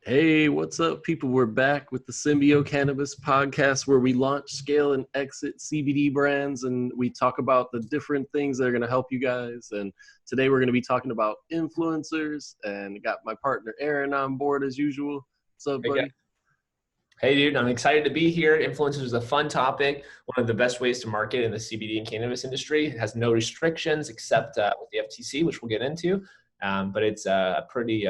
Hey, what's up, people? We're back with the Symbio Cannabis podcast where we launch, scale, and exit CBD brands, and we talk about the different things that are going to help you guys. And today we're going to be talking about influencers, and got my partner Aaron on board as usual. What's up, buddy? Hey, dude, I'm excited to be here. Influencers is a fun topic, one of the best ways to market in the CBD and cannabis industry. It has no restrictions except with the FTC, which we'll get into. But it's a pretty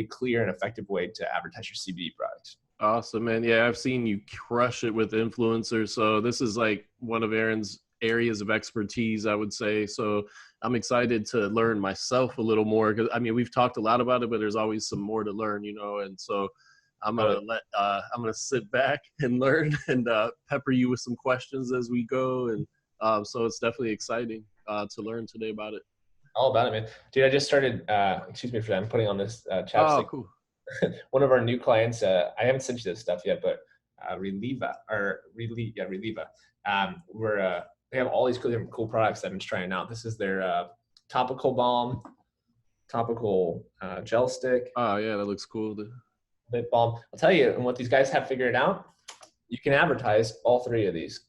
clear and effective way to advertise your CBD products. Awesome, man. Yeah, I've seen you crush it with influencers. So this is like one of Aaron's areas of expertise, I would say. So I'm excited to learn myself a little more because we've talked a lot about it, but there's always some more to learn, And so I'm gonna sit back and learn and pepper you with some questions as we go. And so it's definitely exciting to learn today about it. All about it, man. Dude, I just started, excuse me for that, I'm putting on this chapstick. Oh, cool. One of our new clients, I haven't sent you this stuff yet, but Reliva. They have all these cool products that I'm just trying out. This is their topical balm, topical gel stick. Oh, yeah, that looks cool. Lip balm. I'll tell you, and what these guys have figured out, you can advertise all three of these.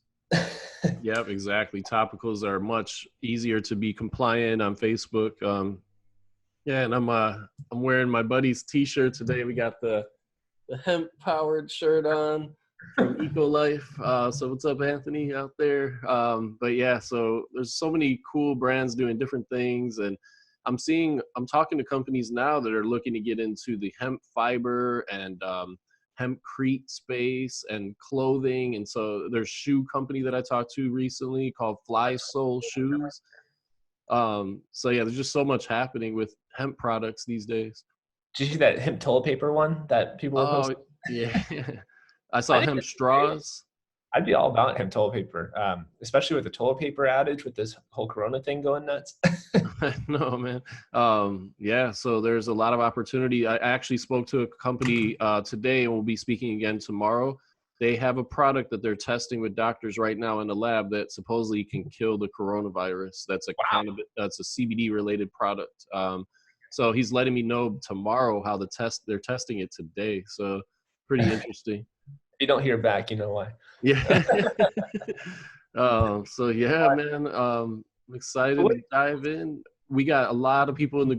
Yep, exactly. Topicals are much easier to be compliant on Facebook. Yeah, and I'm wearing my buddy's T-shirt today. We got the hemp powered shirt on from Eco Life. So what's up, Anthony, out there? But yeah, so there's so many cool brands doing different things, and I'm talking to companies now that are looking to get into the hemp fiber and hempcrete space and clothing. And so there's a shoe company that I talked to recently called Fly Soul Shoes. So yeah, there's just so much happening with hemp products these days. Did you see that hemp toilet paper one that people were posting? Yeah. I saw hemp straws. I'd be all about hemp toilet paper, especially with the toilet paper outage with this whole Corona thing going nuts. No, man. Yeah, so there's a lot of opportunity. I actually spoke to a company today, and we'll be speaking again tomorrow. They have a product that they're testing with doctors right now in the lab that supposedly can kill the coronavirus. That's a CBD related product. So he's letting me know tomorrow how they're testing it today. So pretty interesting. If you don't hear back, you know why. Yeah. So yeah, man. I'm excited to dive in. We got a lot of people in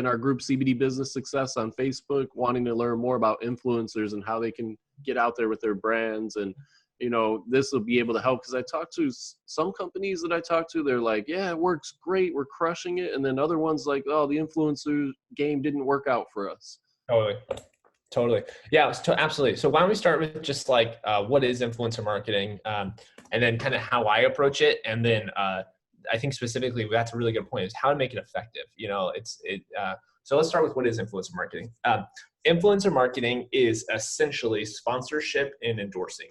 our group CBD Business Success on Facebook wanting to learn more about influencers and how they can get out there with their brands. And, this will be able to help because I talked to some companies that I talked to. They're like, yeah, it works great. We're crushing it. And then other ones like, oh, the influencer game didn't work out for us. Totally. Yeah, absolutely. So why don't we start with just like what is influencer marketing, and then kind of how I approach it. And then I think specifically that's a really good point is how to make it effective. So let's start with what is influencer marketing. Influencer marketing is essentially sponsorship and endorsing.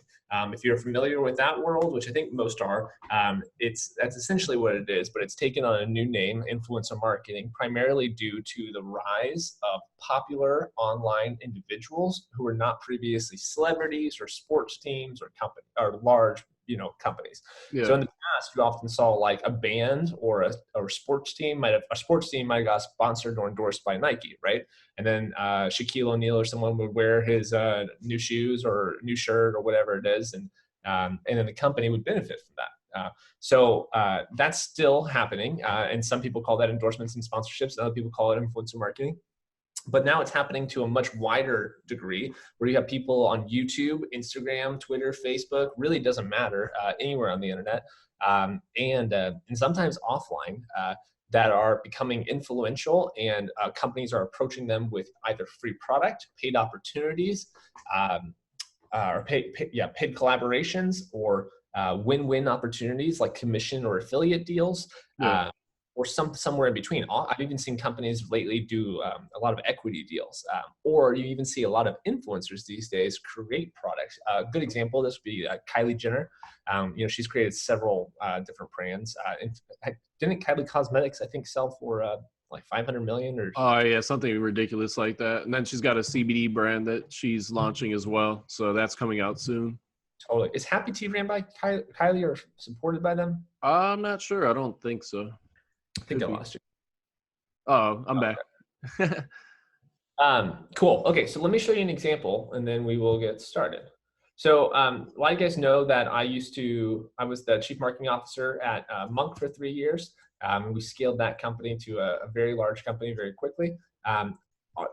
If you're familiar with that world, which I think most are, that's essentially what it is, but it's taken on a new name, influencer marketing, primarily due to the rise of popular online individuals who were not previously celebrities or sports teams or large companies. Yeah. So in the past, you often saw like a band or a sports team might have got sponsored or endorsed by Nike, right? And then Shaquille O'Neal or someone would wear his new shoes or new shirt or whatever it is, and then the company would benefit from that. So that's still happening, and some people call that endorsements and sponsorships. Other people call it influencer marketing. But now it's happening to a much wider degree where you have people on YouTube, Instagram, Twitter, Facebook, really doesn't matter, anywhere on the internet, and sometimes offline, that are becoming influential, and companies are approaching them with either free product, paid opportunities, or paid collaborations, or win-win opportunities like commission or affiliate deals. Yeah. Or somewhere in between. I've even seen companies lately do a lot of equity deals, or you even see a lot of influencers these days create products. A good example of this would be Kylie Jenner. She's created several different brands. Didn't Kylie Cosmetics, I think, sell for like 500 million or? Oh yeah, something ridiculous like that. And then she's got a CBD brand that she's launching as well. So that's coming out soon. Totally. Is Happy Tea ran by Kylie or supported by them? I'm not sure. I don't think so. I think I lost you. Oh, I'm back. Cool. Okay, so let me show you an example, and then we will get started. So a lot of you guys know that I was the chief marketing officer at Monk for 3 years. We scaled that company to a very large company very quickly.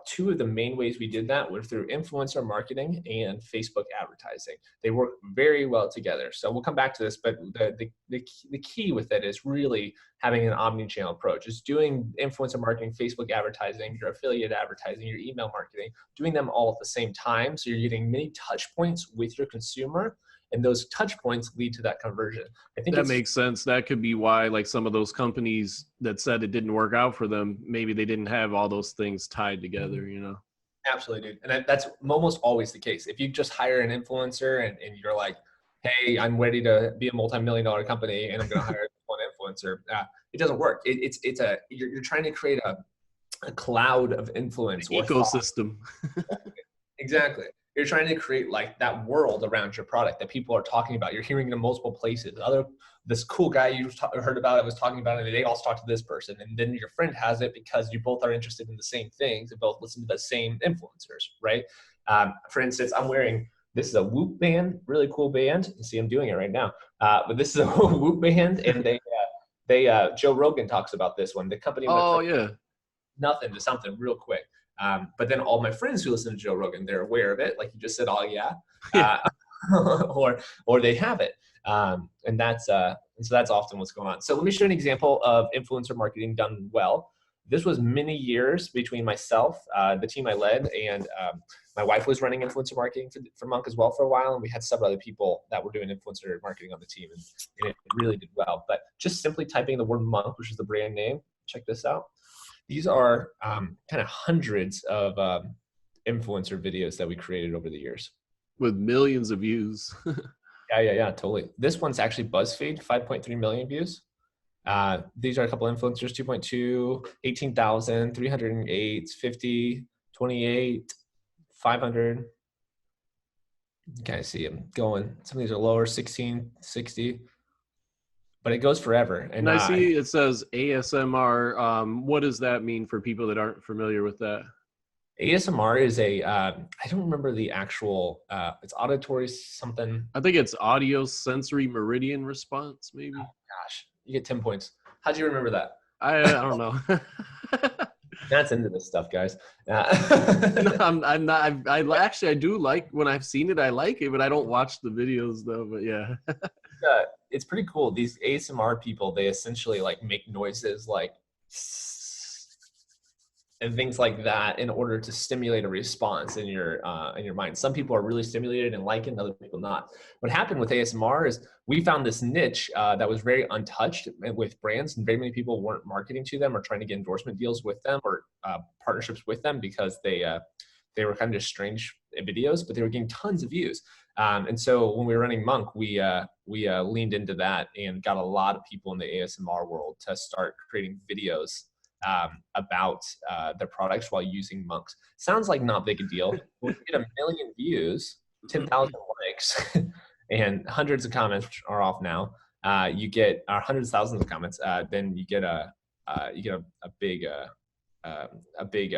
Two of the main ways we did that were through influencer marketing and Facebook advertising. They work very well together. So we'll come back to this, but the key with it is really having an omni-channel approach. Is doing influencer marketing, Facebook advertising, your affiliate advertising, your email marketing, doing them all at the same time. So you're getting many touch points with your consumer, and those touch points lead to that conversion. I think that makes sense. That could be why, like, some of those companies that said it didn't work out for them, maybe they didn't have all those things tied together, you know? Absolutely, dude. And that's almost always the case. If you just hire an influencer and you're like, hey, I'm ready to be a multi-million-dollar company and I'm going to hire one influencer, it doesn't work. You're trying to create a cloud of influence or ecosystem. Exactly. You're trying to create like that world around your product that people are talking about. You're hearing it in multiple places. This cool guy you heard about, I was talking about it, and they also talked to this person. And then your friend has it because you both are interested in the same things and both listen to the same influencers, right? For instance, this is a Whoop band, really cool band. You see, I'm doing it right now. But this is a Whoop band, and Joe Rogan talks about this one. The company went from nothing to something real quick. But then all my friends who listen to Joe Rogan, they're aware of it. Like you just said, oh yeah, or they have it. And so that's often what's going on. So let me show you an example of influencer marketing done well. This was many years between myself, the team I led, and my wife was running influencer marketing for Monk as well for a while. And we had several other people that were doing influencer marketing on the team, and it really did well. But just simply typing the word Monk, which is the brand name, check this out. These are kind of hundreds of influencer videos that we created over the years. With millions of views. Yeah, totally. This one's actually BuzzFeed, 5.3 million views. These are a couple influencers, 2.2, 18,000, 308, 50, 28, 500. You kind of see them going. Some of these are lower, 16, 60. But it goes forever. And I see it says ASMR. What does that mean for people that aren't familiar with that? ASMR is I don't remember the actual, it's auditory something. I think it's audio sensory meridian response, maybe. Oh, gosh, you get 10 points. How'd you remember that? I don't know. That's into this stuff, guys. No, I'm not. I do like, when I've seen it, I like it, but I don't watch the videos though. But yeah. It's pretty cool. These ASMR people, they essentially like make noises like and things like that in order to stimulate a response in your mind. Some people are really stimulated and like it, and other people not. What happened with ASMR is we found this niche that was very untouched with brands, and very many people weren't marketing to them or trying to get endorsement deals with them or partnerships with them because they were kind of just strange videos, but they were getting tons of views. And so when we were running Monk, we leaned into that and got a lot of people in the ASMR world to start creating videos about their products while using Monks. Sounds like not big a deal. When you get 1 million views, 10,000 likes, and hundreds of comments, which are off now, you get hundreds of thousands of comments. Then you get a big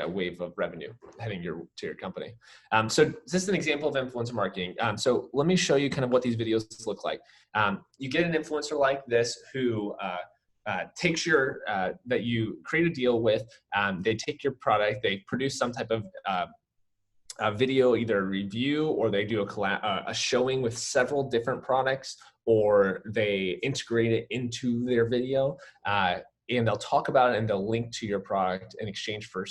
wave of revenue heading to your company. So this is an example of influencer marketing. So let me show you kind of what these videos look like. You get an influencer like this who takes that you create a deal with. They take your product, they produce some type of a video, either a review, or they do a showing with several different products, or they integrate it into their video. And they'll talk about it and they'll link to your product in exchange for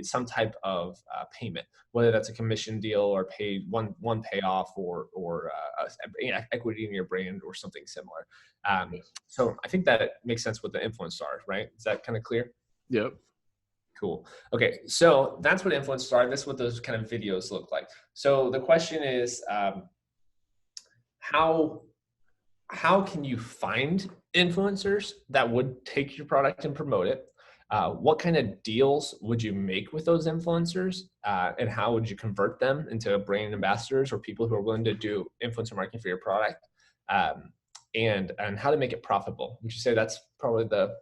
some type of payment, whether that's a commission deal or paid one payoff or equity in your brand or something similar. So I think that it makes sense what the influencers are, right? Is that kind of clear? Yep. Cool. Okay, so that's what influencers are. This is what those kind of videos look like. So the question is, how can you find influencers that would take your product and promote it? What kind of deals would you make with those influencers? And how would you convert them into brand ambassadors or people who are willing to do influencer marketing for your product? And how to make it profitable? Would you say that's probably the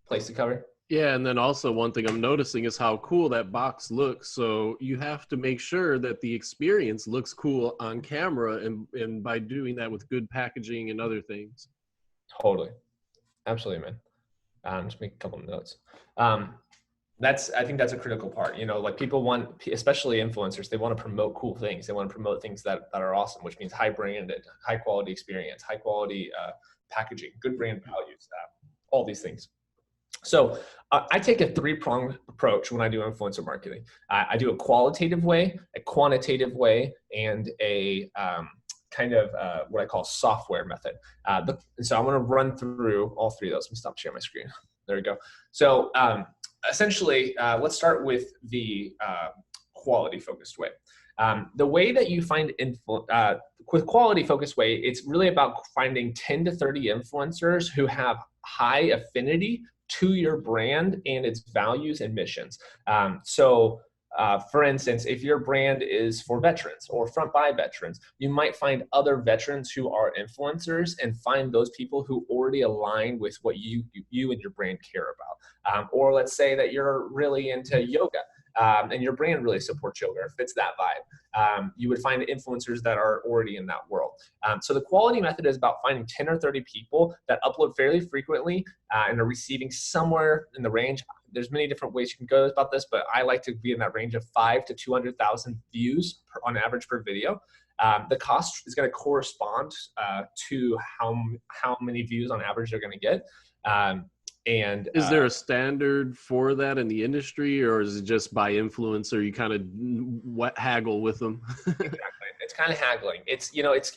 place to cover? Yeah, and then also one thing I'm noticing is how cool that box looks. So you have to make sure that the experience looks cool on camera, and by doing that with good packaging and other things. Totally. Absolutely, man. Just make a couple of notes. I think that's a critical part. You know, like people want, especially influencers, they want to promote cool things. They want to promote things that are awesome, which means high branded, high quality experience, high quality packaging, good brand values, all these things. So I take a three-pronged approach when I do influencer marketing. I do a qualitative way, a quantitative way, and a kind of what I call software method. So I'm going to run through all three of those. Let me stop sharing my screen. There we go. So essentially, let's start with the quality-focused way. The way that you find with quality-focused way, it's really about finding 10 to 30 influencers who have high affinity to your brand and its values and missions. For instance, if your brand is for veterans or front by veterans, you might find other veterans who are influencers and find those people who already align with what you and your brand care about. Or let's say that you're really into yoga. And your brand really supports yoga or fits that vibe. You would find influencers that are already in that world. So the quality method is about finding 10 or 30 people that upload fairly frequently and are receiving somewhere in the range. There's many different ways you can go about this, but I like to be in that range of 5 to 200,000 views on average per video. The cost is going to correspond to how many views on average they're going to get. And is there a standard for that in the industry, or is it just by influencer? You kind of haggle with them. Exactly. It's kind of haggling. It's, you know, it's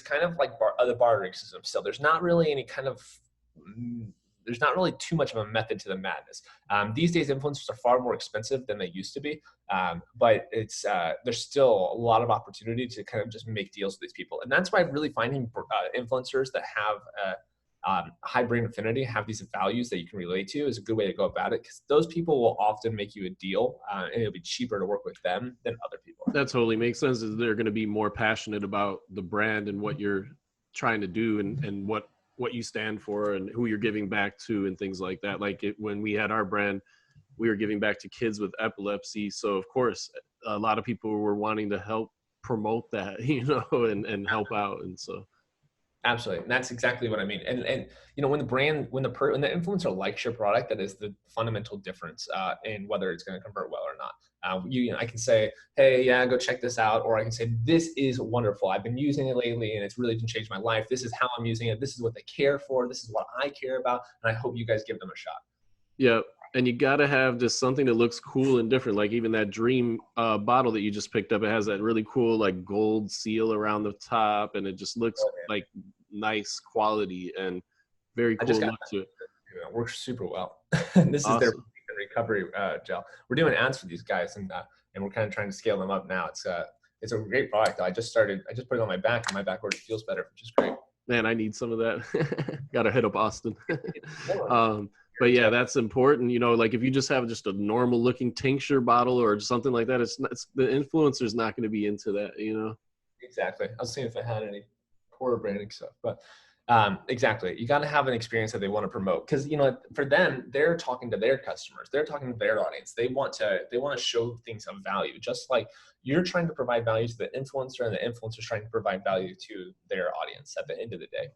kind of like the bartering system. So there's not really any kind of, there's not really too much of a method to the madness. These days, influencers are far more expensive than they used to be, but there's still a lot of opportunity to kind of just make deals with these people. And that's why really finding influencers that have high brand affinity, have these values that you can relate to, is a good way to go about it, because those people will often make you a deal, and it'll be cheaper to work with them than other people. That totally makes sense. Is they're going to be more passionate about the brand and what you're trying to do, and what you stand for and who you're giving back to and things like that. Like when we had our brand, we were giving back to kids with epilepsy. So of course, a lot of people were wanting to help promote that, and help out. And so. Absolutely. And that's exactly what I mean. And you know, when the influencer likes your product, that is the fundamental difference in whether it's going to convert well or not. I can say, hey, yeah, go check this out. Or I can say, this is wonderful. I've been using it lately and it's really changed my life. This is how I'm using it. This is what they care for. This is what I care about. And I hope you guys give them a shot. Yeah. And you got to have just something that looks cool and different. Like even that Dream bottle that you just picked up, it has that really cool like gold seal around the top, and it just looks like nice quality and very cool look to it. It works super well. This is their recovery gel. We're doing ads for these guys, and we're kind of trying to scale them up now. It's a great product. I just put it on my back, and my back already feels better, which is great. Man, I need some of that. Got to hit up Austin. But yeah, that's important. Like if you just have just a normal looking tincture bottle or something like that, it's the influencer's not going to be into that, Exactly. I was seeing if I had any poor branding stuff, but exactly. You got to have an experience that they want to promote, because for them, they're talking to their customers, they're talking to their audience. They want to show things of value, just like you're trying to provide value to the influencer, and the influencer is trying to provide value to their audience at the end of the day.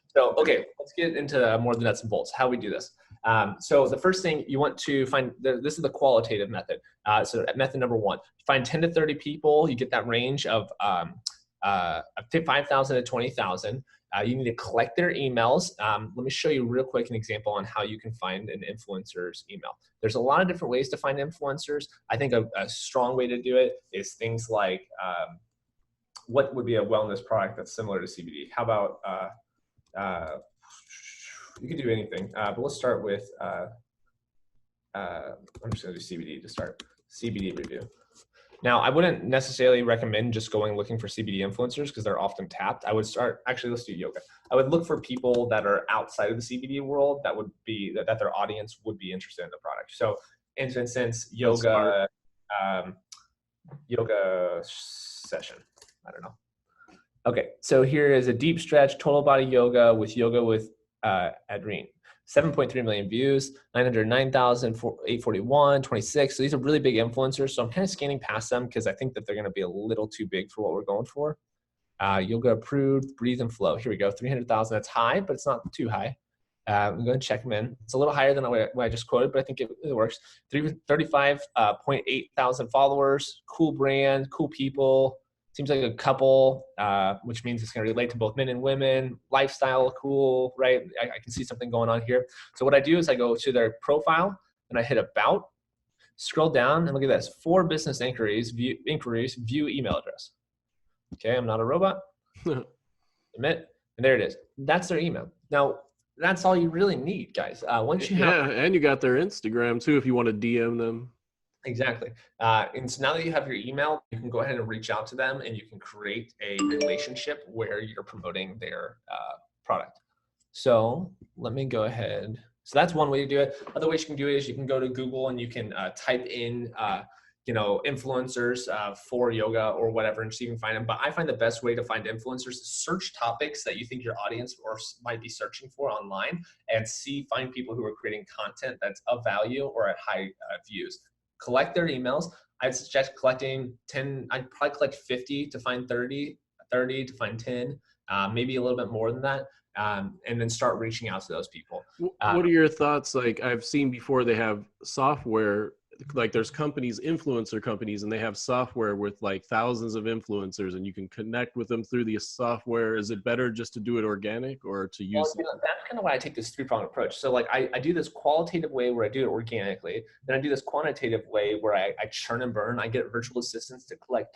So, okay, let's get into more of the nuts and bolts, how we do this. So the first thing you want to find, this is the qualitative method. So method number one, find 10 to 30 people. You get that range of 5,000 to 20,000. You need to collect their emails. Let me show you real quick an example on how you can find an influencer's email. There's a lot of different ways to find influencers. I think a strong way to do it is things like, what would be a wellness product that's similar to CBD? How about, you could do anything, but let's start with, I'm just gonna do CBD to start. CBD review. Now, I wouldn't necessarily recommend just going looking for CBD influencers because they're often tapped. I would start, actually, let's do yoga. I would look for people that are outside of the CBD world that their audience would be interested in the product. So, in instance, yoga session. I don't know. Okay, so here is a deep stretch, total body yoga with Adrene. 7.3 million views, 909,841, 26. So these are really big influencers. So I'm kind of scanning past them because I think that they're going to be a little too big for what we're going for. Yoga approved, breathe and flow. Here we go, 300,000. That's high, but it's not too high. I'm going to check them in. It's a little higher than what I just quoted, but I think it works. 35.8 thousand followers, cool brand, cool people. Seems like a couple, which means it's going to relate to both men and women. Lifestyle, cool, right? I can see something going on here. So what I do is I go to their profile and I hit about, scroll down, and look at this. 4 business inquiries, view email address. Okay, I'm not a robot. Admit, and there it is. That's their email. Now, that's all you really need, guys. Once you have, and you got their Instagram too if you want to DM them. Exactly. And so now that you have your email, you can go ahead and reach out to them and you can create a relationship where you're promoting their product. So let me go ahead. So that's one way to do it. Other ways you can do it is you can go to Google and you can type in influencers for yoga or whatever, and so you can find them. But I find the best way to find influencers is search topics that you think your audience might be searching for online and find people who are creating content that's of value or at high views. Collect their emails. I'd suggest collecting 10, I'd probably collect 50 to find 30 to find 10, maybe a little bit more than that. And then start reaching out to those people. What are your thoughts? Like I've seen before, they have software, like there's companies, influencer companies, and they have software with like thousands of influencers and you can connect with them through the software. Is it better just to do it organic or to use? Well, that's kind of why I take this 3-pronged approach. So like I do this qualitative way where I do it organically. Then I do this quantitative way where I churn and burn. I get virtual assistants to collect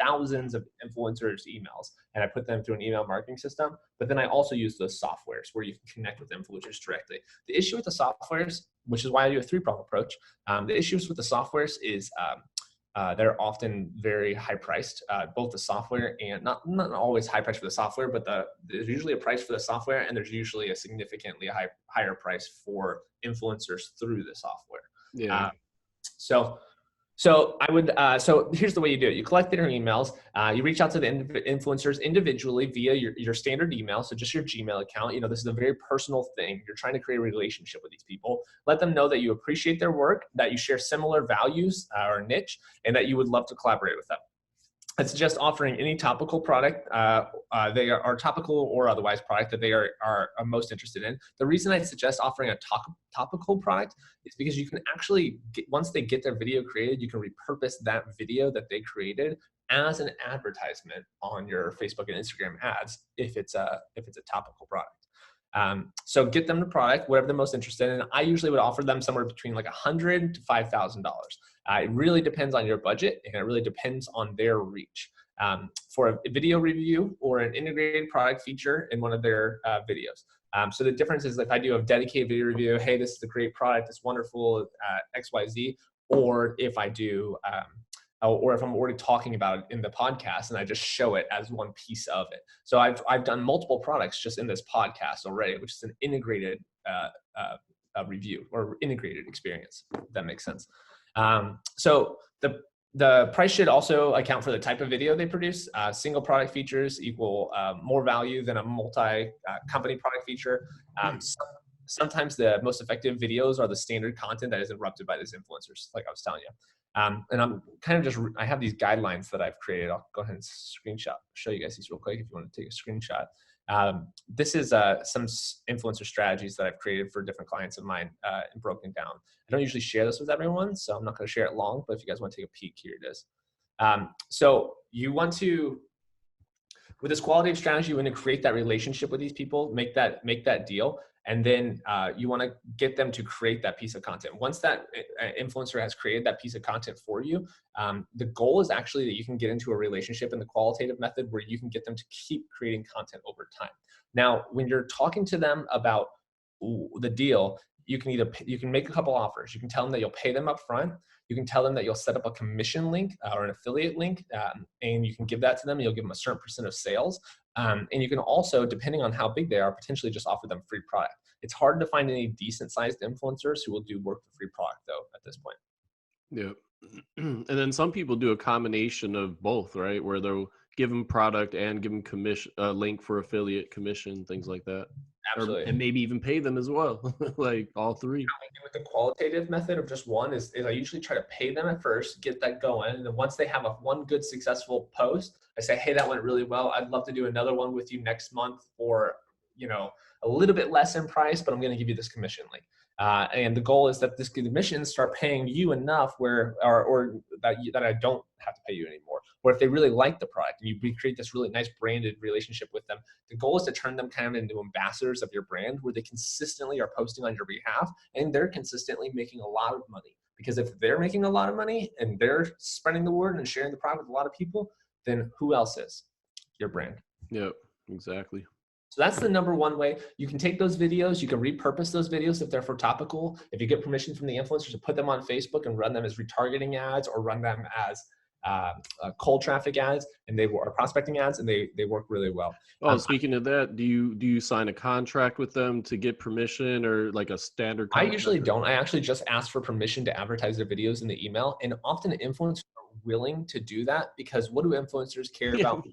thousands of influencers' emails and I put them through an email marketing system. But then I also use those softwares where you can connect with influencers directly. The issue with the softwares, which is why I do a 3-pronged approach, the issues with the softwares is they're often very high priced, both the software and not always high price for the software, but there's usually a price for the software and there's usually a significantly higher price for influencers through the software. Yeah. So I would, so here's the way you do it. You collect their emails, you reach out to the influencers individually via your standard email. So just your Gmail account. This is a very personal thing. You're trying to create a relationship with these people. Let them know that you appreciate their work, that you share similar values or niche, and that you would love to collaborate with them. I suggest offering any topical product, they are topical or otherwise product that they are most interested in. The reason I suggest offering a topical product is because you can actually, once they get their video created, you can repurpose that video that they created as an advertisement on your Facebook and Instagram ads if it's a topical product. So get them the product, whatever they're most interested in. I usually would offer them somewhere between like $100 to $5,000. It really depends on your budget and it really depends on their reach. For a video review or an integrated product feature in one of their videos. So the difference is if I do a dedicated video review, hey, this is a great product, it's wonderful, XYZ, or if I do, or if I'm already talking about it in the podcast and I just show it as one piece of it. So I've done multiple products just in this podcast already, which is an integrated review or integrated experience, if that makes sense. So the price should also account for the type of video they produce. Single product features equal more value than a multi-company product feature. Sometimes the most effective videos are the standard content that is interrupted by these influencers, like I was telling you. And I'm kind of I have these guidelines that I've created. I'll go ahead and show you guys these real quick if you want to take a screenshot. This is some influencer strategies that I've created for different clients of mine and broken down. I don't usually share this with everyone, so I'm not going to share it long, but if you guys want to take a peek, here it is. So you want to, with this qualitative strategy, you want to create that relationship with these people, make that deal, and then you want to get them to create that piece of content. Once that influencer has created that piece of content for you, the goal is actually that you can get into a relationship in the qualitative method where you can get them to keep creating content over time. Now, when you're talking to them about the deal, you can make a couple offers. You can tell them that you'll pay them up front. You can tell them that you'll set up a commission link or an affiliate link, and you can give that to them. And you'll give them a certain % of sales. And you can also, depending on how big they are, potentially just offer them free product. It's hard to find any decent sized influencers who will do work for free product though at this point. Yeah. And then some people do a combination of both, right? Where they'll give them product and give them commission, link for affiliate commission, things like that. Absolutely. and maybe even pay them as well, like all three. With the qualitative method of just one is I usually try to pay them at first, get that going. And then once they have one good successful post, I say, hey, that went really well. I'd love to do another one with you next month for, a little bit less in price, but I'm going to give you this commission link. And the goal is that this commission start paying you enough or that I don't have to pay you anymore. Or if they really like the product and you create this really nice branded relationship with them, the goal is to turn them kind of into ambassadors of your brand where they consistently are posting on your behalf and they're consistently making a lot of money. Because if they're making a lot of money and they're spreading the word and sharing the product with a lot of people, then who else is? Your brand. Yep, exactly. So that's the number one way. You can take those videos, you can repurpose those videos if they're for topical. If you get permission from the influencers to put them on Facebook and run them as retargeting ads or run them as cold traffic ads and or prospecting ads, and they work really well. Oh, speaking of that, do you sign a contract with them to get permission or like a standard contract? I usually don't. I actually just ask for permission to advertise their videos in the email, and often influencers are willing to do that because what do influencers care about?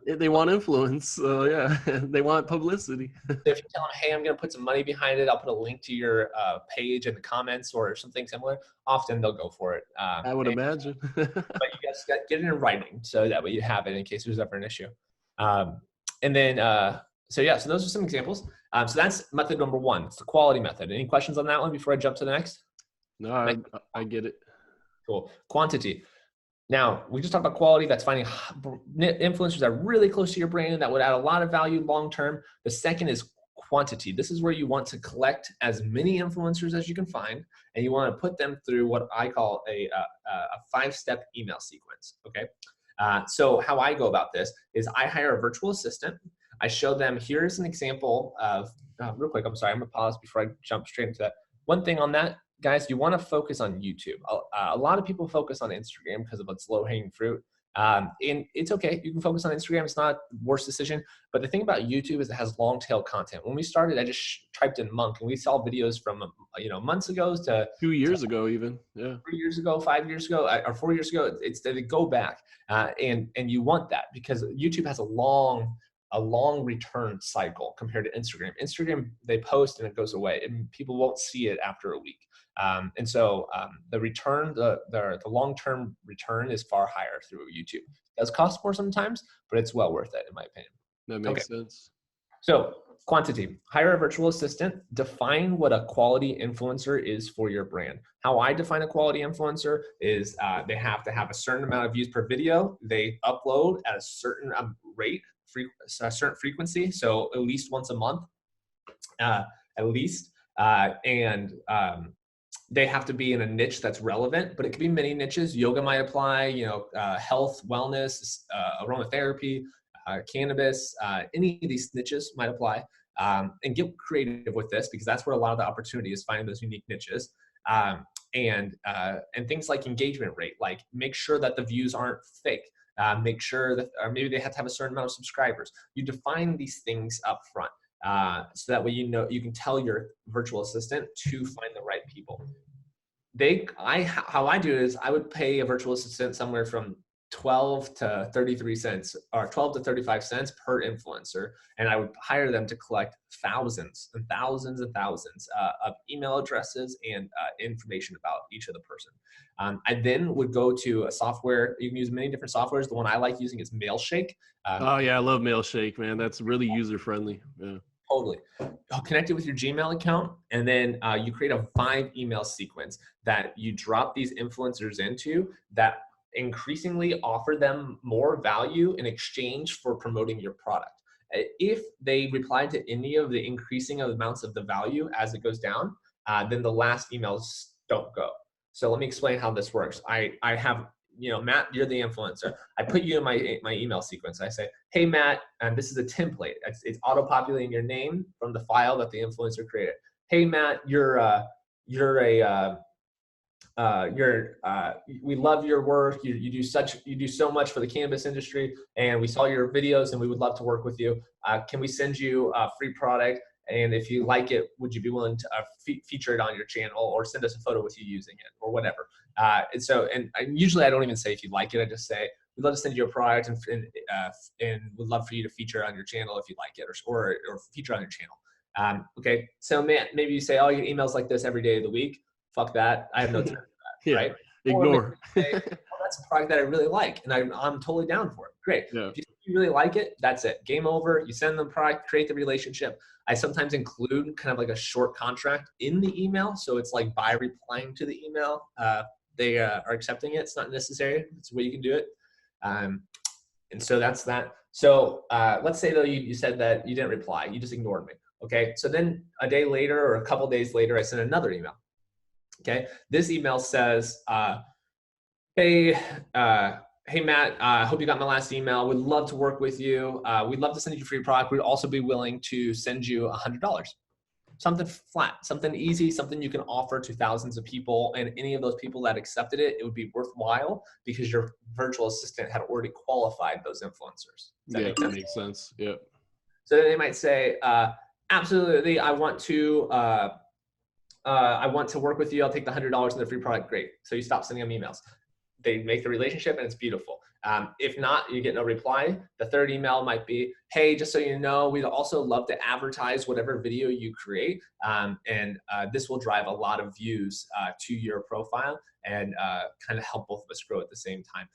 They want influence. Yeah, they want publicity. If you tell them, hey, I'm going to put some money behind it, I'll put a link to your page in the comments or something similar, often they'll go for it. I would imagine. But you guys got to get it in writing so that way you have it in case there's ever an issue. So those are some examples. So that's method number one. It's the quality method. Any questions on that one before I jump to the next? No, I get it. Cool. Quantity. Now, we just talked about quality. That's finding influencers that are really close to your brand that would add a lot of value long-term. The second is quantity. This is where you want to collect as many influencers as you can find, and you want to put them through what I call a 5-step email sequence, okay? So how I go about this is I hire a virtual assistant. I show them, here's an example of, real quick, I'm sorry, I'm gonna pause before I jump straight into that. One thing on that, guys, you want to focus on YouTube. A lot of people focus on Instagram because of its low-hanging fruit. And it's okay. You can focus on Instagram. It's not the worst decision. But the thing about YouTube is it has long-tail content. When we started, I just typed in monk, and we saw videos from months ago to 2 years ago, even 3 years ago, 5 years ago, or 4 years ago. They go back, and you want that because YouTube has a long return cycle compared to Instagram. Instagram, they post and it goes away, and people won't see it after a week. The return, the long-term return is far higher through YouTube. It does cost more sometimes, but it's well worth it in my opinion. That makes sense. So quantity, hire a virtual assistant, define what a quality influencer is for your brand. How I define a quality influencer is they have to have a certain amount of views per video. They upload at a certain rate, a certain frequency. So at least once a month, at least. They have to be in a niche that's relevant, but it could be many niches. Yoga might apply, health, wellness, aromatherapy, cannabis, any of these niches might apply. And get creative with this because that's where a lot of the opportunity is, finding those unique niches. And things like engagement rate, like make sure that the views aren't fake. Make sure that, or maybe they have to have a certain amount of subscribers. You define these things up front. So that way you can tell your virtual assistant to find the right people. How I do it is I would pay a virtual assistant somewhere from 12 to 33 cents or 12 to 35 cents per influencer, and I would hire them to collect thousands and thousands and thousands of email addresses and information about each of the person. I then would go to a software. You can use many different softwares. The one I like using is Mailshake. Oh yeah, I love Mailshake, man. That's really user friendly. Yeah. Totally. I'll connect it with your Gmail account, and then you create a 5 email sequence that you drop these influencers into that increasingly offer them more value in exchange for promoting your product. If they reply to any of the increasing of amounts of the value as it goes down, then the last emails don't go. So let me explain how this works. I have, Matt, you're the influencer. I put you in my email sequence. I say, hey, Matt, and this is a template. It's auto-populating your name from the file that the influencer created. Hey, Matt, we love your work. You do so much for the cannabis industry, and we saw your videos, and we would love to work with you. Can we send you a free product? And if you like it, would you be willing to feature it on your channel, or send us a photo with you using it, or whatever? And usually I don't even say if you like it. I just say we'd love to send you a product, and would love for you to feature on your channel if you like it, or feature on your channel. Okay, so maybe you say, oh, you get emails like this every day of the week. Fuck that. I have no time for that, Yeah, right? ignore. Or maybe you say, oh, that's a product that I really like, and I'm totally down for it. Great. Yeah. If you really like it, that's it. Game over. You send them the product, create the relationship. I sometimes include kind of like a short contract in the email. So it's like by replying to the email, they are accepting it. It's not necessary. It's the way you can do it. And so that's that. So let's say though you said that you didn't reply. You just ignored me. Okay. So then a day later or a couple days later, I sent another email. Okay. This email says, hey, Matt, I hope you got my last email. Would love to work with you. We'd love to send you free product. We'd also be willing to send you $100. Something flat, something easy, something you can offer to thousands of people. And any of those people that accepted it, it would be worthwhile because your virtual assistant had already qualified those influencers. Yeah, that makes sense. Yep. So then they might say, absolutely, I want to work with you. I'll take the $100 and the free product. Great. So you stop sending them emails. They make the relationship and it's beautiful. If not, you get no reply. The third email might be, hey, just so you know, we'd also love to advertise whatever video you create. And this will drive a lot of views to your profile and kind of help both of us grow at the same time.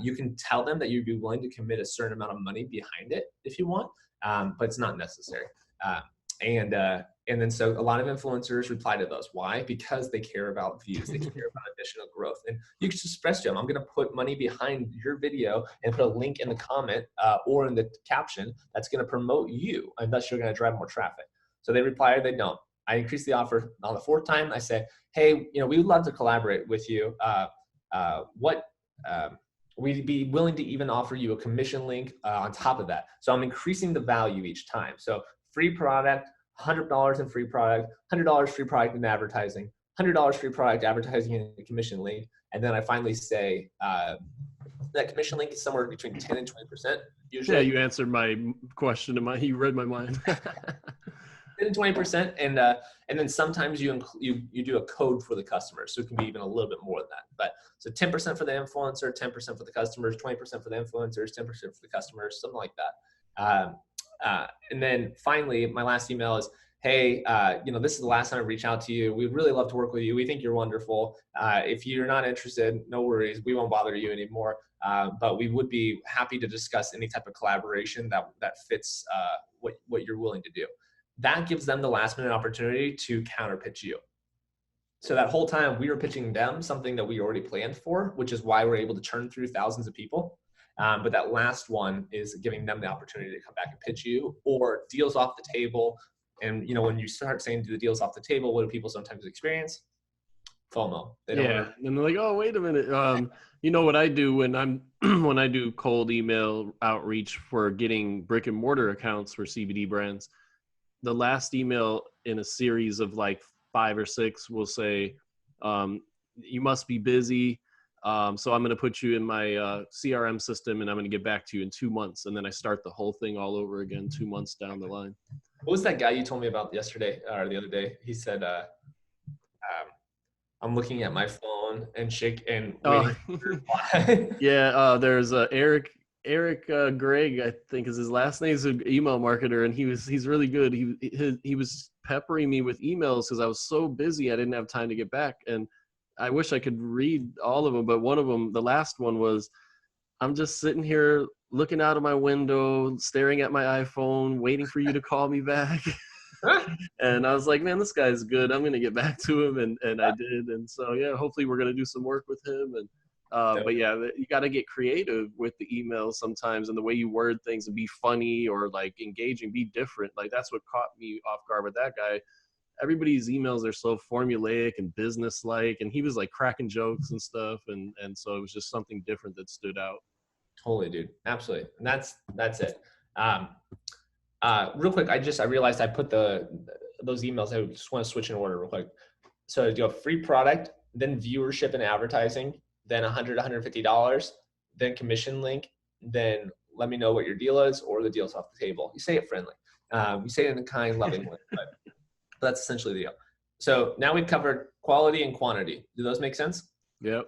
You can tell them that you'd be willing to commit a certain amount of money behind it if you want, but it's not necessary. And then so a lot of influencers reply to those. Why? Because they care about views. They care about additional growth. And you can just express to them, I'm going to put money behind your video and put a link in the comment or in the caption that's going to promote you. And thus you're going to drive more traffic. So they reply or they don't. I increase the offer on the fourth time. I say, hey, we would love to collaborate with you. We'd be willing to even offer you a commission link on top of that. So I'm increasing the value each time. So free product, $100 in free product, $100 free product in advertising, $100 free product advertising in a commission link. And then I finally say that commission link is somewhere between 10 and 20% usually. Yeah, you answered my question. You read my mind. 10 and 20%. And then sometimes you do a code for the customer. So it can be even a little bit more than that. But so 10% for the influencer, 10% for the customers, 20% for the influencers, 10% for the customers, something like that. And then finally, my last email is, hey, this is the last time I reach out to you. We'd really love to work with you. We think you're wonderful. If you're not interested, no worries. We won't bother you anymore. But we would be happy to discuss any type of collaboration that fits what you're willing to do. That gives them the last minute opportunity to counter pitch you. So that whole time we were pitching them something that we already planned for, which is why we're able to churn through thousands of people. But that last one is giving them the opportunity to come back and pitch you or deals off the table. And, when you start saying the deals off the table, what do people sometimes experience? FOMO. They don't and they're like, oh, wait a minute. What I do when when I do cold email outreach for getting brick and mortar accounts for CBD brands, the last email in a series of like 5 or 6 will say, you must be busy. So I'm going to put you in my CRM system and I'm going to get back to you in 2 months. And then I start the whole thing all over again 2 months down the line. What was that guy you told me about yesterday or the other day? He said, I'm looking at my phone and waiting for reply. Yeah. There's Eric Gregg, I think is his last name. He's an email marketer and he's really good. He was peppering me with emails because I was so busy. I didn't have time to get back. And I wish I could read all of them, but one of them, the last one was, I'm just sitting here looking out of my window, staring at my iPhone, waiting for you to call me back. And I was like, man, this guy's good. I'm going to get back to him. And I did. And so, yeah, hopefully we're going to do some work with him. And, but yeah, you got to get creative with the emails sometimes and the way you word things and be funny or like engaging, be different. Like that's what caught me off guard with that guy. Everybody's emails are so formulaic and business-like, and he was like cracking jokes and stuff, and so it was just something different that stood out. Totally, dude. Absolutely, and that's it. Real quick, I realized I put those emails. I just want to switch in order real quick. So you have free product, then viewership and advertising, then $100, $150, then commission link, then let me know what your deal is or the deal's off the table. You say it friendly. You say it in a kind, loving way. But that's essentially the deal. So now we've covered quality and quantity. Do those make sense? Yep.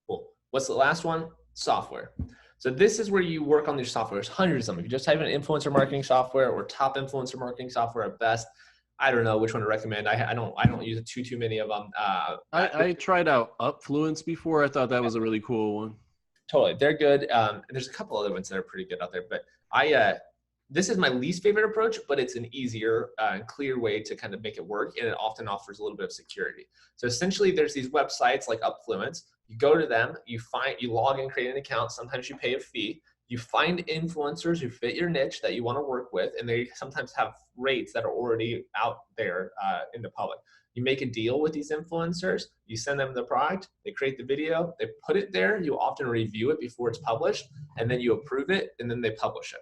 Cool. What's the last one? Software. So this is where you work on your software. There's hundreds of them. If you just type in influencer marketing software or top influencer marketing software at best, I don't know which one to recommend. I don't use too many of them. I tried out Upfluence before. I thought that was a really cool one. Totally, they're good. There's a couple other ones that are pretty good out there, but this is my least favorite approach, but it's an easier and clear way to kind of make it work, and it often offers a little bit of security. So essentially, there's these websites like Upfluence. You go to them, you log in, create an account. Sometimes you pay a fee. You find influencers who fit your niche that you want to work with, and they sometimes have rates that are already out there in the public. You make a deal with these influencers, you send them the product, they create the video, they put it there, you often review it before it's published, and then you approve it, and then they publish it.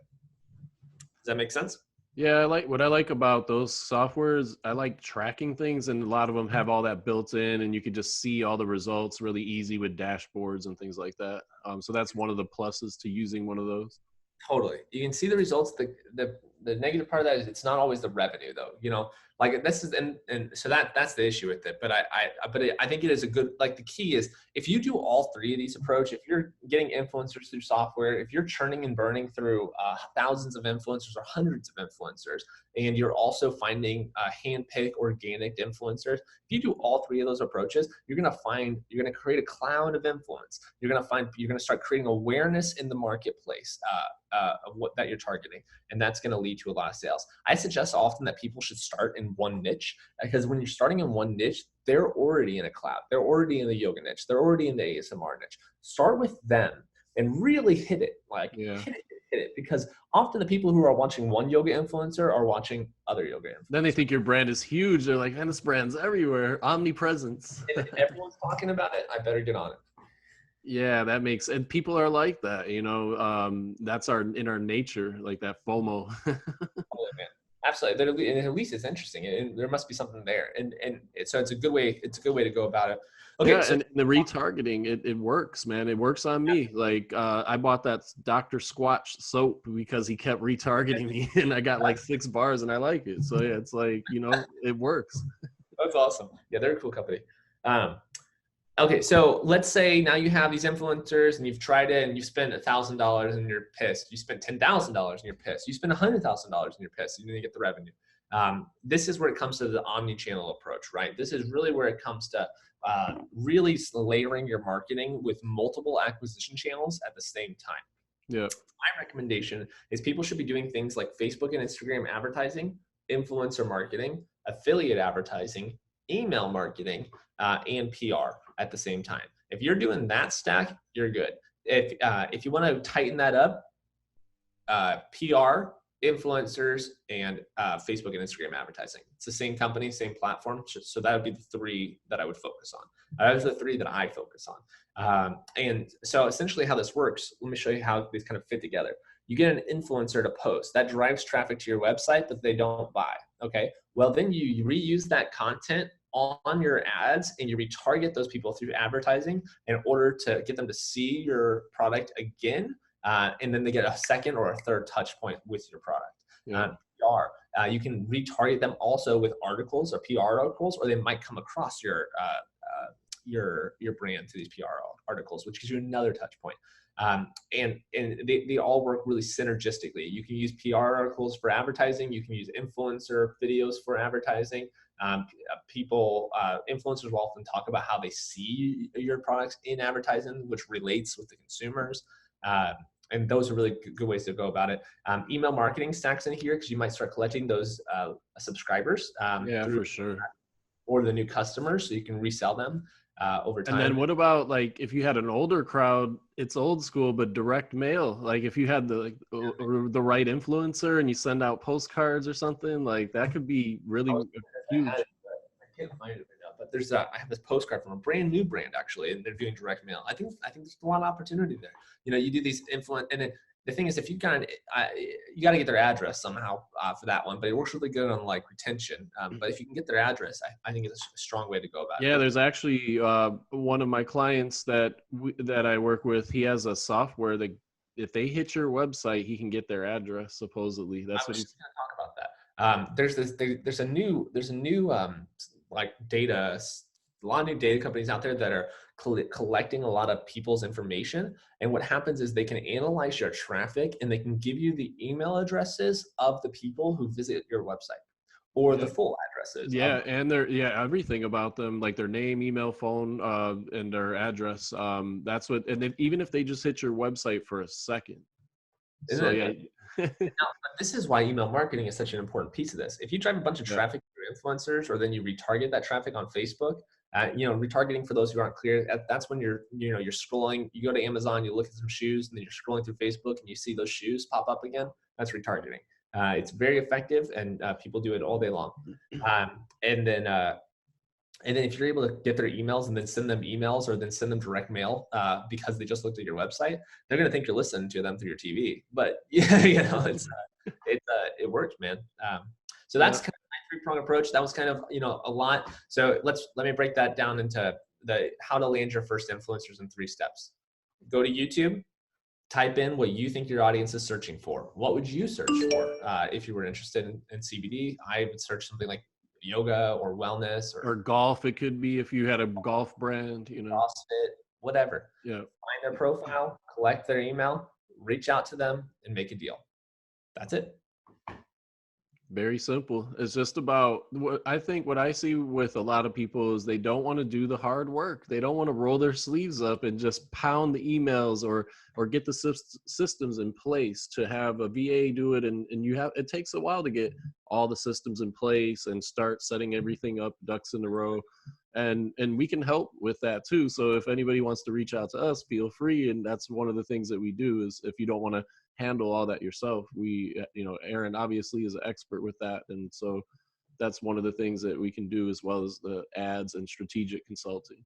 Does that make sense? Yeah, what I like about those softwares. I like tracking things, and a lot of them have all that built in, and you can just see all the results really easy with dashboards and things like that. So that's one of the pluses to using one of those. Totally. You can see the results. The negative part of that is it's not always the revenue though, like this is, and so that's the issue with it. But I think it is a good, like the key is if you do all three of these approach, if you're getting influencers through software, if you're churning and burning through thousands of influencers or hundreds of influencers, and you're also finding hand-picked organic influencers, if you do all three of those approaches, you're going to create a cloud of influence. You're going to start creating awareness in the marketplace of what that you're targeting. And that's going to lead to a lot of sales. I suggest often that people should start in one niche, because when you're starting in one niche, they're already in a cloud. They're already in the yoga niche. They're already in the ASMR niche. Start with them and really hit it. Hit it. Because often the people who are watching one yoga influencer are watching other yoga influencers. Then they think your brand is huge. They're like, man, this brand's everywhere. Omnipresence. And if everyone's talking about it, I better get on it. Yeah, that makes, and people are like that, that's in our nature, like that FOMO. Totally, man. Absolutely. And at least it's interesting, and there must be something there. And so it's a good way to go about it. Okay. Yeah, so and the retargeting, it works, man. It works on me. Like I bought that Dr. Squatch soap because he kept retargeting me, and I got like 6 bars, and I like it. So yeah, it's like, it works. That's awesome. Yeah, they're a cool company. Okay, so let's say now you have these influencers and you've tried it and you spent $1,000 and you're pissed. You spent $10,000 and you're pissed. You spend $100,000 and you're pissed. You didn't get the revenue. This is where it comes to the omni-channel approach, right? This is really where it comes to really layering your marketing with multiple acquisition channels at the same time. Yeah. My recommendation is people should be doing things like Facebook and Instagram advertising, influencer marketing, affiliate advertising, email marketing, and PR at the same time. If you're doing that stack, you're good. If you want to tighten that up, PR, influencers, and Facebook and Instagram advertising. It's the same company, same platform. So that would be the 3 that I would focus on. Those are the 3 that I focus on. And so essentially how this works, let me show you how these kind of fit together. You get an influencer to post. That drives traffic to your website, but they don't buy. Okay. Well, then you reuse that content on your ads and you retarget those people through advertising in order to get them to see your product again. And then they get a second or a third touch point with your product. Yeah. PR, you can retarget them also with articles or PR articles, or they might come across your brand through these PR articles, which gives you another touch point. And they all work really synergistically. You can use PR articles for advertising. You can use influencer videos for advertising. Influencers will often talk about how they see your products in advertising, which relates with the consumers. And those are really good ways to go about it. Email marketing stacks in here because you might start collecting those subscribers. For sure. Or the new customers, so you can resell them over time. And then what about like if you had an older crowd, it's old school, but direct mail. Like if you had the right influencer and you send out postcards or something, like that could be really huge. I can't find it right now, but I have this postcard from a brand new brand actually, and they're doing direct mail. I think there's a lot of opportunity there. You do these and the thing is, if you got you got to get their address somehow for that one, but it works really good on like retention. But if you can get their address, I think it's a strong way to go about it. Yeah, there's actually one of my clients that I work with. He has a software that if they hit your website, he can get their address. Supposedly, that's what he's going to talk about that. There's a new like data. A lot of new data companies out there that are collecting a lot of people's information. And what happens is they can analyze your traffic and they can give you the email addresses of the people who visit your website. or the full addresses. Yeah, and their everything about them, like their name, email, phone, and their address. That's what, and then even if they just hit your website for a second. Isn't So it? Now, this is why email marketing is such an important piece of this. If you drive a bunch of traffic through influencers, or then you retarget that traffic on Facebook, retargeting, for those who aren't clear, that's when you're scrolling, you go to Amazon, you look at some shoes, and then you're scrolling through Facebook and you see those shoes pop up again. That's retargeting. It's very effective, and people do it all day long. And then if you're able to get their emails and then send them emails, or then send them direct mail because they just looked at your website, they're going to think you're listening to them through your TV. But it works, man. So that's kind of my three-pronged approach. That was kind of a lot. So let me break that down into how to land your first influencers in 3 steps. Go to YouTube. Type in what you think your audience is searching for. What would you search for if you were interested in CBD? I would search something like yoga or wellness or golf. It could be if you had a golf brand, CrossFit, whatever. Yeah. Find their profile, collect their email, reach out to them, and make a deal. That's it. Very simple. It's just about what I see with a lot of people is they don't want to do the hard work. They don't want to roll their sleeves up and just pound the emails or get the systems in place to have a VA do it. And it takes a while to get all the systems in place and start setting everything up, ducks in a row. And we can help with that too. So if anybody wants to reach out to us, feel free. And that's one of the things that we do is if you don't want to handle all that yourself, Aaron obviously is an expert with that. And so that's one of the things that we can do, as well as the ads and strategic consulting.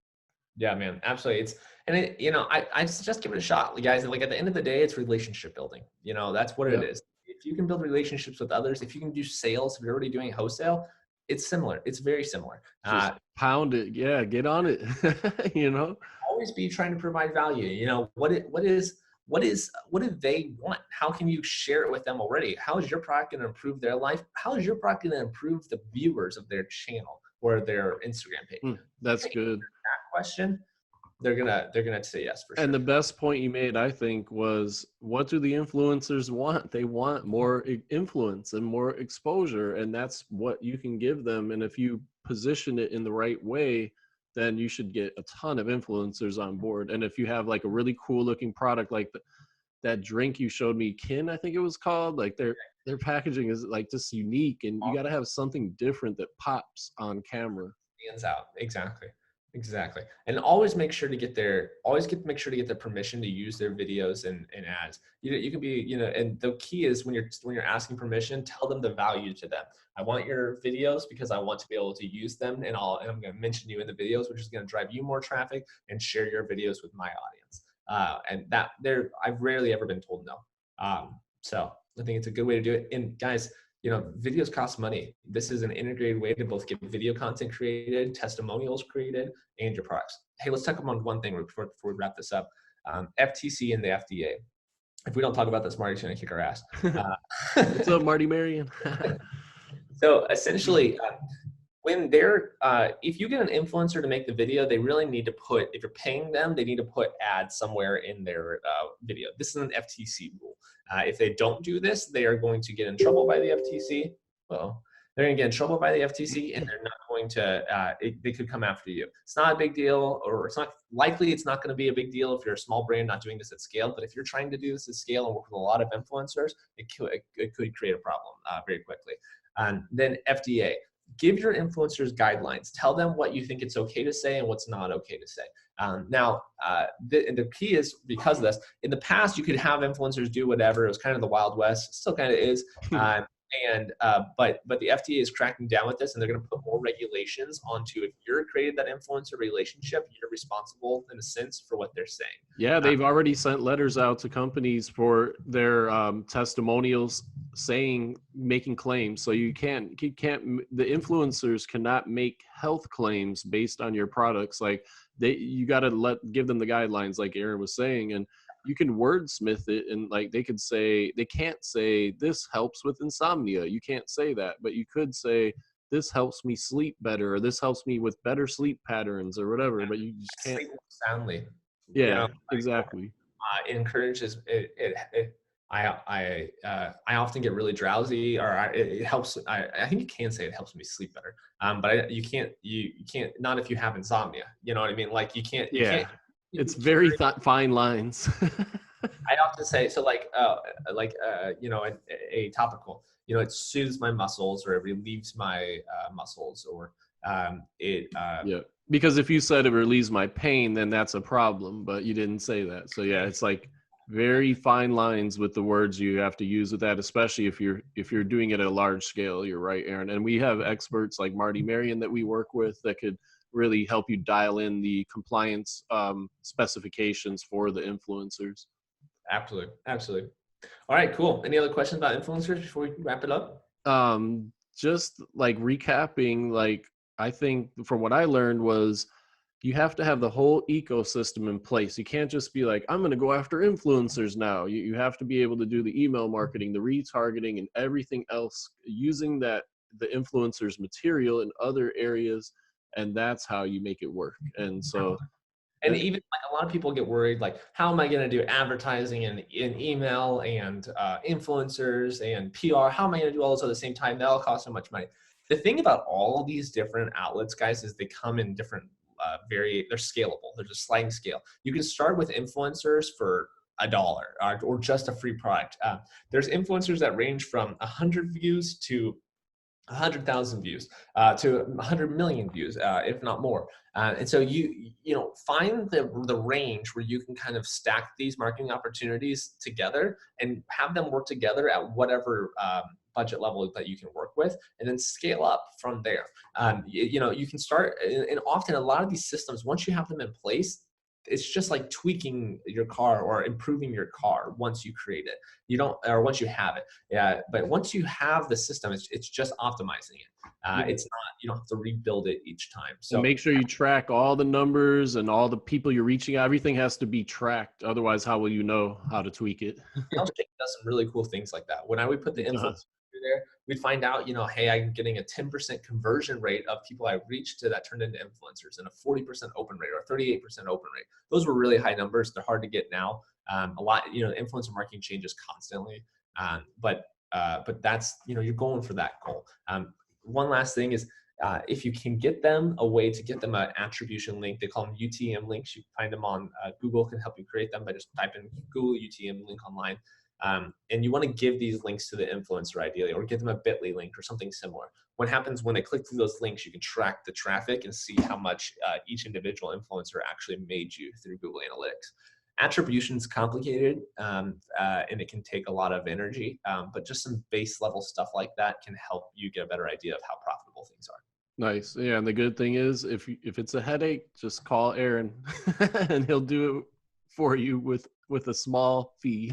Yeah, man, absolutely. I suggest give it a shot, guys. Like at the end of the day, it's relationship building. That's what it is. If you can build relationships with others, if you can do sales, if you're already doing wholesale, it's similar. It's very similar. Just pound it. Yeah, get on it. Always be trying to provide value. What do they want? How can you share it with them already? How is your product going to improve their life? How is your product going to improve the viewers of their channel or their Instagram page? That's good. That question, they're gonna say yes for sure. And the best point you made, I think, was what do the influencers want? They want more influence and more exposure, and that's what you can give them. And if you position it in the right way, then you should get a ton of influencers on board. And if you have like a really cool looking product, like that drink you showed me, Kin, I think it was called, like their packaging is like just unique, and you got to have something different that pops on camera. Stands out. Exactly. And always make sure to get their permission to use their videos and ads. You can be, and the key is when you're asking permission, tell them the value to them. I want your videos because I want to be able to use them, and I'm going to mention you in the videos, which is going to drive you more traffic and share your videos with my audience. And I've rarely ever been told no. So I think it's a good way to do it. And guys, videos cost money. This is an integrated way to both get video content created, testimonials created, and your products. Hey, let's talk about one thing before we wrap this up. FTC and the FDA. If we don't talk about this, Marty's going to kick our ass. What's up, Marty Marion? So essentially, when if you get an influencer to make the video, they really need to if you're paying them, they need to put ads somewhere in their video. This is an FTC rule. If they don't do this, they are going to get in trouble by the FTC. Well, they're going to get in trouble by the FTC, and they're not going to, they could come after you. It's not a big deal, or it's not likely it's not going to be a big deal if you're a small brand not doing this at scale. But if you're trying to do this at scale and work with a lot of influencers, it could create a problem very quickly. And then FDA. Give your influencers guidelines. Tell them what you think it's okay to say and what's not okay to say. Now, the key is, because of this, in the past, you could have influencers do whatever. It was kind of the Wild West. It still kind of is. But the FDA is cracking down with this, and they're going to put more regulations onto, if you're created that influencer relationship, you're responsible in a sense for what they're saying. Yeah, they've already sent letters out to companies for their testimonials making claims. So you can't, the influencers cannot make health claims based on your products. Like you got to give them the guidelines, like Aaron was saying, and you can wordsmith it, and like they can't say this helps with insomnia. You can't say that, but you could say this helps me sleep better, or this helps me with better sleep patterns, or whatever. But you just can't sleep soundly. Yeah, exactly. It encourages it I often get really drowsy, or it helps. I think you can say it helps me sleep better. But you can't not if you have insomnia. You know what I mean? Like you can't. Yeah, it's very fine lines. I often say so, you know, a topical. You know, it soothes my muscles, or it relieves my muscles, or it. Yeah, because if you said it relieves my pain, then that's a problem. But you didn't say that, so yeah, it's like very fine lines with the words you have to use with that, especially if you're doing it at a large scale. You're right, Aaron, and we have experts like Marty Marion that we work with that could really help you dial in the compliance specifications for the influencers. Absolutely, absolutely. All right, cool. Any other questions about influencers before we wrap it up? Just like recapping, like I think from what I learned was you have to have the whole ecosystem in place. You can't just be like, I'm going to go after influencers now. You have to be able to do the email marketing, the retargeting, and everything else using the influencers material in other areas. And that's how you make it work. And so, and even like a lot of people get worried, like, how am I going to do advertising and in email and influencers and PR? How am I going to do all this at the same time? That'll cost so much money. The thing about all of these different outlets, guys, is they come in different, they're scalable. They're just sliding scale. You can start with influencers for $1 or just a free product. There's influencers that range from 100 views to 100,000 views to 100 million views, if not more. And so you know, find the range where you can kind of stack these marketing opportunities together and have them work together at whatever budget level that you can work with, and then scale up from there. You know, you can start, and often a lot of these systems, once you have them in place, it's just like tweaking your car or improving your car once you create it. You don't, or once you have it. Yeah, but once you have the system, it's just optimizing it. It's not, you don't have to rebuild it each time. So make sure you track all the numbers and all the people you're reaching out. Everything has to be tracked. Otherwise, how will you know how to tweak it? does some really cool things like that. When I would put the influence there, we'd find out, you know, hey, I'm getting a 10% conversion rate of people I reached to that turned into influencers, and a 40% open rate or 38% open rate. Those were really high numbers. They're hard to get now. A lot, you know, influencer marketing changes constantly. But that's, you know, you're going for that goal. One last thing is, if you can get them a way to get them an attribution link, they call them UTM links. You can find them on Google can help you create them by just type in Google UTM link online. And you want to give these links to the influencer ideally, or give them a bit.ly link or something similar. What happens when they click through those links, you can track the traffic and see how much each individual influencer actually made you through Google Analytics. Attribution is complicated, and it can take a lot of energy, but just some base level stuff like that can help you get a better idea of how profitable things are. Nice. Yeah, and the good thing is, if it's a headache, just call Aaron, and he'll do it for you with a small fee.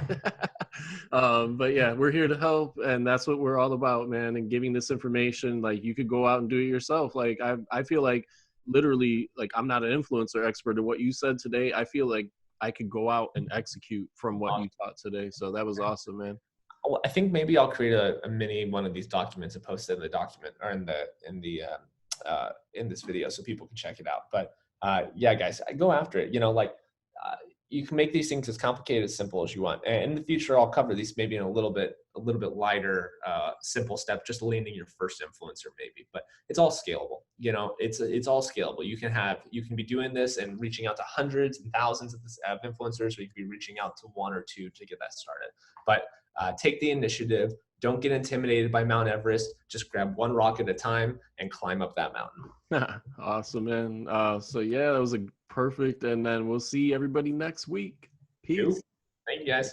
But yeah, we're here to help, and that's what we're all about, man. And giving this information, like you could go out and do it yourself. Like I feel like literally, like I'm not an influencer expert, and what you said today, I feel like I could go out and execute from what you taught today. So that was awesome, man. I think maybe I'll create a mini one of these documents and post it in the document, or in this video, so people can check it out. But yeah, guys, go after it. You know, like you can make these things as complicated as simple as you want. And in the future, I'll cover these maybe in a little bit lighter, simple step, just landing your first influencer maybe. But it's all scalable. You know, it's all scalable. You can be doing this and reaching out to hundreds and thousands of influencers, or you can be reaching out to one or two to get that started. But take the initiative. Don't get intimidated by Mount Everest. Just grab one rock at a time and climb up that mountain. Awesome, man. So yeah, that was a perfect. And then we'll see everybody next week. Peace. Thank you, guys.